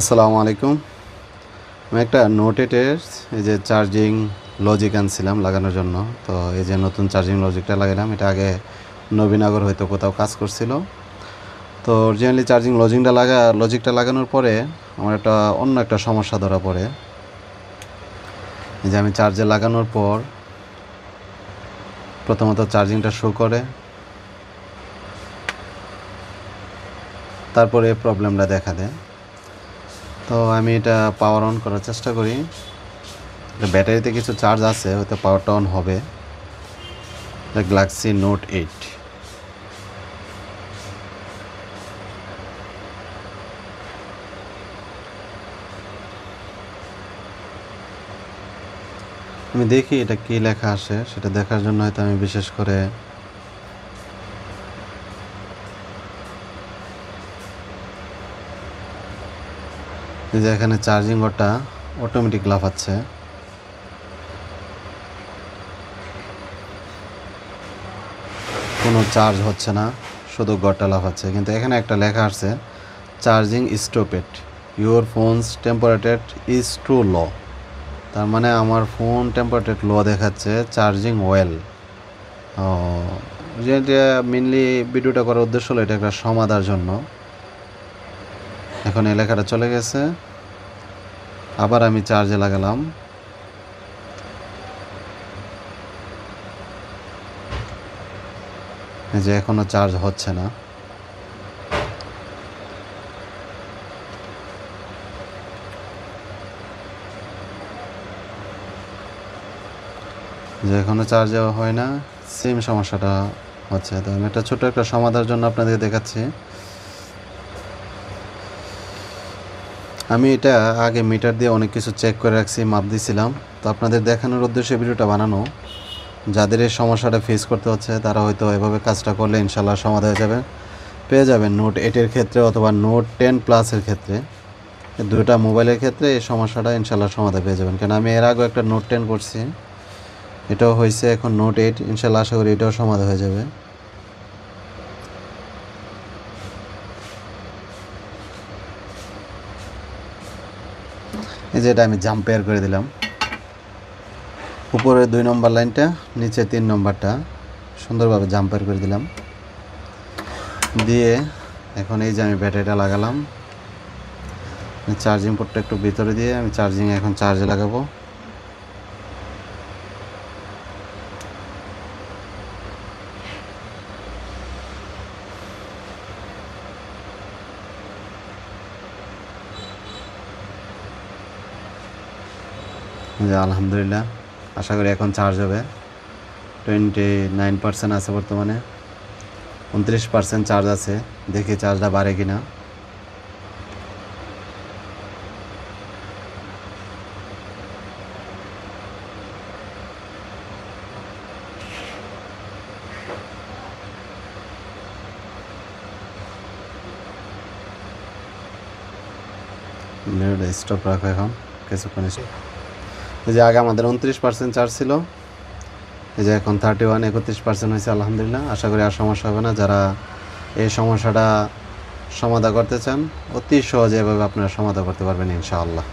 আসসালামু আলাইকুম। আমি একটা নোট এইটের এই যে চার্জিং লজিক আনছিলাম লাগানোর জন্য। তো এই যে নতুন চার্জিং লজিকটা লাগালাম, এটা আগে নবীনগর হয়তো কোথাও কাজ করছিল। তো অরিজিনালি চার্জিং লজিকটা লাগানোর পরে আমার অন্য একটা সমস্যা ধরা পড়ে। এই যে আমি চার্জে লাগানোর পর প্রথমত চার্জিংটা শো করে, তারপরে প্রবলেমটা দেখা দেয়। তো আমি এটা পাওয়ার অন করার চেষ্টা করি। ব্যাটারিতে কিছু চার্জ আছে, হয়তো পাওয়ারটা অন হবে। Galaxy note 8। আমি দেখি এটা কী লেখা আসে, সেটা দেখার জন্য হয়তো আমি বিশেষ করে যে এখানে চার্জিং ঘরটা অটোমেটিক লাফাচ্ছে। কোনো চার্জ হচ্ছে না, শুধু ঘরটা লাফাচ্ছে। কিন্তু এখানে একটা লেখা আসছে, charging stopped, your phone's temperature is too low. তার মানে আমার ফোন টেম্পারেচার লো দেখাচ্ছে, চার্জিং ওয়েল। যেটা মেনলি ভিডিওটা করার উদ্দেশ্য হলো এটা একটা সমাধার জন্য। এখন এই লেখাটা চলে গেছে, আবার আমি চার্জে লাগালাম। যে এখনো চার্জ হচ্ছে না। যে এখনো চার্জ হয় না, সেম সমস্যাটা হচ্ছে। তো আমি একটা ছোটো একটা সমাধানের জন্য আপনাদের দেখাচ্ছি। আমি এটা আগে মিটার দিয়ে অনেক কিছু চেক করে রাখছি, মাপ দিয়েছিলাম। তো আপনাদের দেখানোর উদ্দেশ্যে ভিডিওটা বানানো। যাদের এই সমস্যাটা ফেস করতে হচ্ছে তারা হয়তো এভাবে কাজটা করলে ইনশাল্লাহ সমাধান হয়ে যাবে, পেয়ে যাবেন। নোট 8-এর ক্ষেত্রে অথবা নোট 10 প্লাসের ক্ষেত্রে, দুটো মোবাইলের ক্ষেত্রে এই সমস্যাটা ইনশাল্লাহ সমাধান পেয়ে যাবেন। কারণ আমি এর আগেও একটা নোট 10 করছি, এটাও হয়েছে। এখন নোট 8 ইনশাল্লাহ আশা করি এটাও সমাধান হয়ে যাবে। এই যে এটা আমি জাম্পেয়ার করে দিলাম। উপরে 2 নম্বর লাইনটা, নিচে 3 নম্বরটা সুন্দরভাবে জাম্পেয়ার করে দিলাম। দিয়ে এখন এই যে আমি ব্যাটারিটা লাগালাম। চার্জিং পোর্টটা একটু ভিতরে দিয়ে আমি এখন চার্জে লাগাবো। আলহামদুলিল্লাহ, আশা করি এখন চার্জ হবে। 29% আছে বর্তমানে, 29% চার্জ আছে। দেখি চার্জটা বাড়ে কিনা। স্টপ রাখো এখন কিছুক্ষণ। এই যে আগে আমাদের 29% চার্জ ছিল, এই যে এখন 31-31% হয়েছে। আলহামদুলিল্লাহ, আশা করি আর সমস্যা হবে না। যারা এই সমস্যাটা সমাধান করতে চান, অতি সহজে এভাবে আপনারা সমাধান করতে পারবেন ইনশাআল্লাহ।